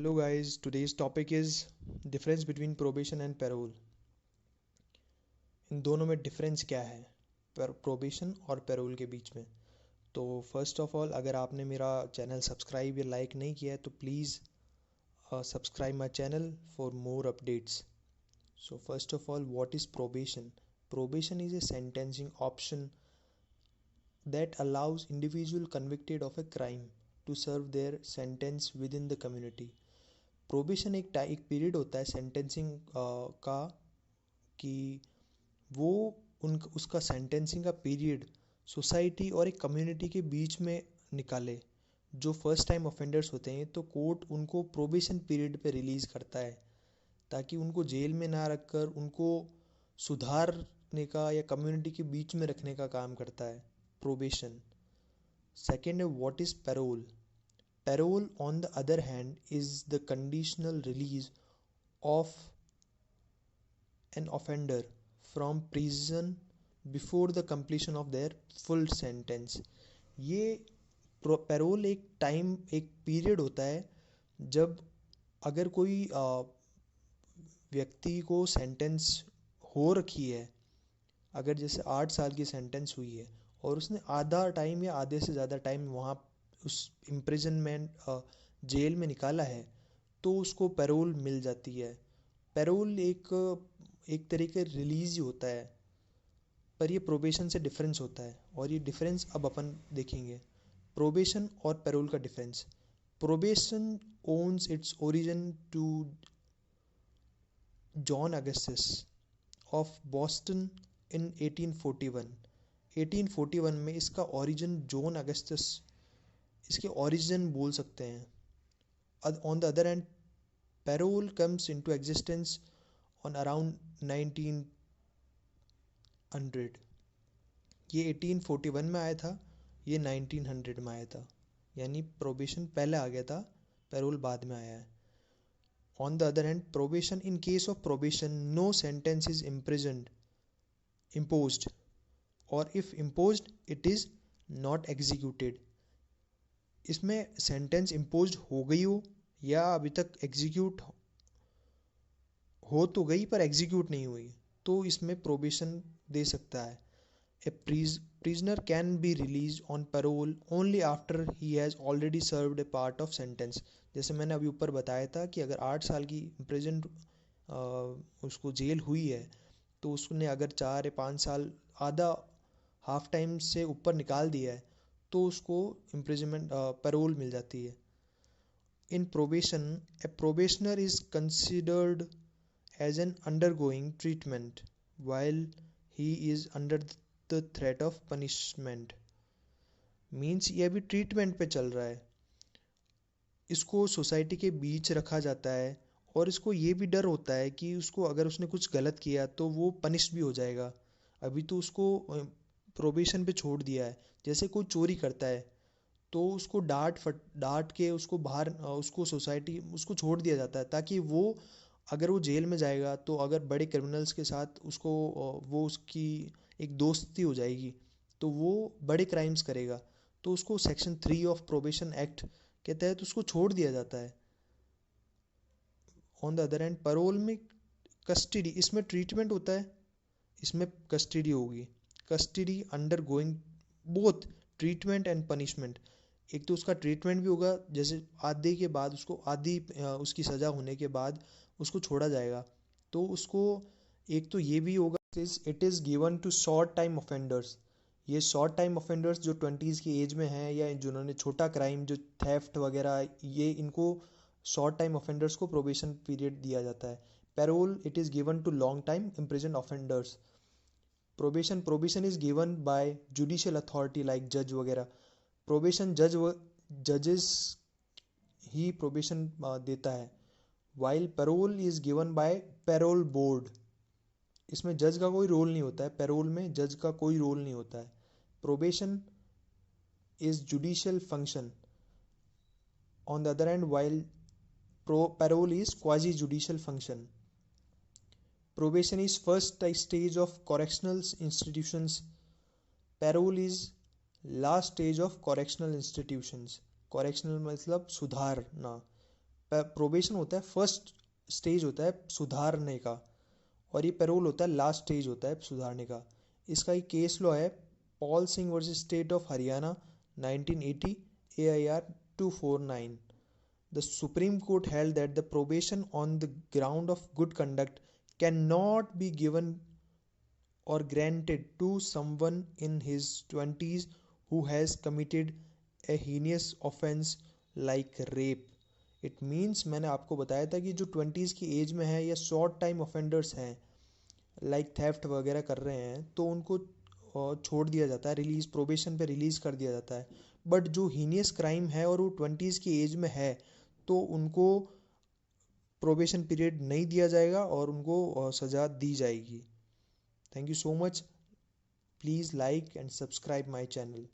Hello guys, today's topic is difference between probation and parole. इन दोनों में difference क्या है प्रोबेशन और पैरोल के बीच में। तो फर्स्ट ऑफ ऑल, अगर आपने मेरा चैनल सब्सक्राइब या लाइक नहीं किया है तो please subscribe my channel for more updates. So first of all, what is probation? Probation is a sentencing option that allows individual convicted of a crime to serve their sentence within the community. Probation एक period होता है sentencing का, कि वो उसका sentencing का period society और एक कम्युनिटी के बीच में निकाले। जो फर्स्ट टाइम ऑफेंडर्स होते हैं तो कोर्ट उनको प्रोबेशन पीरियड पे रिलीज़ करता है, ताकि उनको जेल में ना रखकर उनको सुधारने का या कम्युनिटी के बीच में रखने का काम करता है प्रोबेशन। सेकेंड है, what is parole? Parole, on the other hand, is the conditional release of an offender from prison before the completion of their full sentence. ये पैरोल एक पीरियड होता है जब अगर कोई व्यक्ति को सेंटेंस हो रखी है, अगर जैसे 8 साल की सेंटेंस हुई है और उसने आधा टाइम या आधे से ज़्यादा टाइम वहाँ उस इम्प्रिजनमेंट जेल में निकाला है, तो उसको पैरोल मिल जाती है। पैरोल एक तरीके रिलीज ही होता है, पर ये प्रोबेशन से डिफरेंस होता है, और ये डिफरेंस अब अपन देखेंगे। प्रोबेशन और पैरोल का difference. Probation owns its origin to John Augustus of Boston in 1841। 1841 में इसका ओरिजिन जॉन अगस्टस, इसके ओरिजिन बोल सकते हैं। On the other hand, parole comes into existence on around 1900। ये 1841 में आया था, ये 1900 में आया था, यानी प्रोबेशन पहले आ गया था, पैरोल बाद में आया है। On the other hand, probation, in case of probation no sentence is imposed, और if imposed it is not executed. इसमें सेंटेंस इम्पोज हो गई हो या अभी तक एग्जीक्यूट हो तो गई पर एग्जीक्यूट नहीं हुई, तो इसमें प्रोबेशन दे सकता है। A prisoner can be release on parole only after he has already served a part of sentence. जैसे मैंने अभी ऊपर बताया था कि अगर 8 साल की प्रेजेंट उसको जेल हुई है, तो उसने अगर 4 या 5 साल आधा हाफ टाइम से ऊपर निकाल दिया है, तो उसको इम्प्रिजनमेंट पैरोल मिल जाती है। In probation, a probationer is considered as an undergoing treatment while he is under the threat of punishment. Means ये अभी ट्रीटमेंट पे चल रहा है, इसको सोसाइटी के बीच रखा जाता है, और इसको ये भी डर होता है कि उसको अगर उसने कुछ गलत किया तो वो पनिश भी हो जाएगा। अभी तो उसको प्रोबेशन पे छोड़ दिया है। जैसे कोई चोरी करता है तो उसको डांट के उसको बाहर उसको सोसाइटी उसको छोड़ दिया जाता है, ताकि वो अगर वो जेल में जाएगा तो अगर बड़े क्रिमिनल्स के साथ उसको वो उसकी एक दोस्ती हो जाएगी, तो वो बड़े क्राइम्स करेगा, तो उसको सेक्शन 3 ऑफ प्रोबेशन एक्ट के तहत उसको छोड़ दिया जाता है। On the other hand, parole में कस्टडी, इसमें ट्रीटमेंट होता है, इसमें कस्टडी होगी। Custody undergoing both treatment and punishment. एक तो उसका ट्रीटमेंट भी होगा, जैसे आधे के बाद उसको उसकी सज़ा होने के बाद उसको छोड़ा जाएगा, तो उसको एक तो ये भी होगा, it is given to short time offenders. ये शॉर्ट टाइम ऑफेंडर्स जो 20s की एज में हैं, या जिन्होंने छोटा क्राइम जो थेफ्ट वगैरह, ये इनको शॉर्ट टाइम ऑफेंडर्स को प्रोबेशन पीरियड दिया जाता है। Parole, it is given to long time imprison offenders. Probation is given by judicial authority like जज वगैरह। प्रोबेशन जजेस ही प्रोबेशन देता है, while parole is given by parole board. इसमें जज का कोई रोल नहीं होता है, पैरोल में जज का कोई रोल नहीं होता है। Probation is judicial function on the other hand, while parole is quasi judicial function. Probation is first stage of correctional institutions. Parole is last stage of correctional institutions. Correctional मतलब सुधारना। Probation होता है first stage होता है सुधारने का, और ये पैरोल होता है लास्ट स्टेज होता है सुधारने का। इसका एक केस लॉ है Paul Singh versus state of Haryana 1980 AIR 249। The Supreme Court held that the probation on the ground of good conduct cannot be given or granted to someone in his 20s who has committed a heinous offense like rape। It means मैंने आपको बताया था कि जो 20s की as में है या शॉर्ट टाइम ऑफेंडर्स हैं लाइक थेफ्ट वगैरह कर रहे हैं तो उनको छोड़ दिया जाता है, रिलीज प्रोबेशन पे रिलीज कर दिया जाता है। बट जो हीनियस क्राइम है और वो 20s की एज में है तो उनको प्रोबेशन पीरियड नहीं दिया जाएगा और उनको सज़ा दी जाएगी। Thank you so much. Please like and subscribe my channel.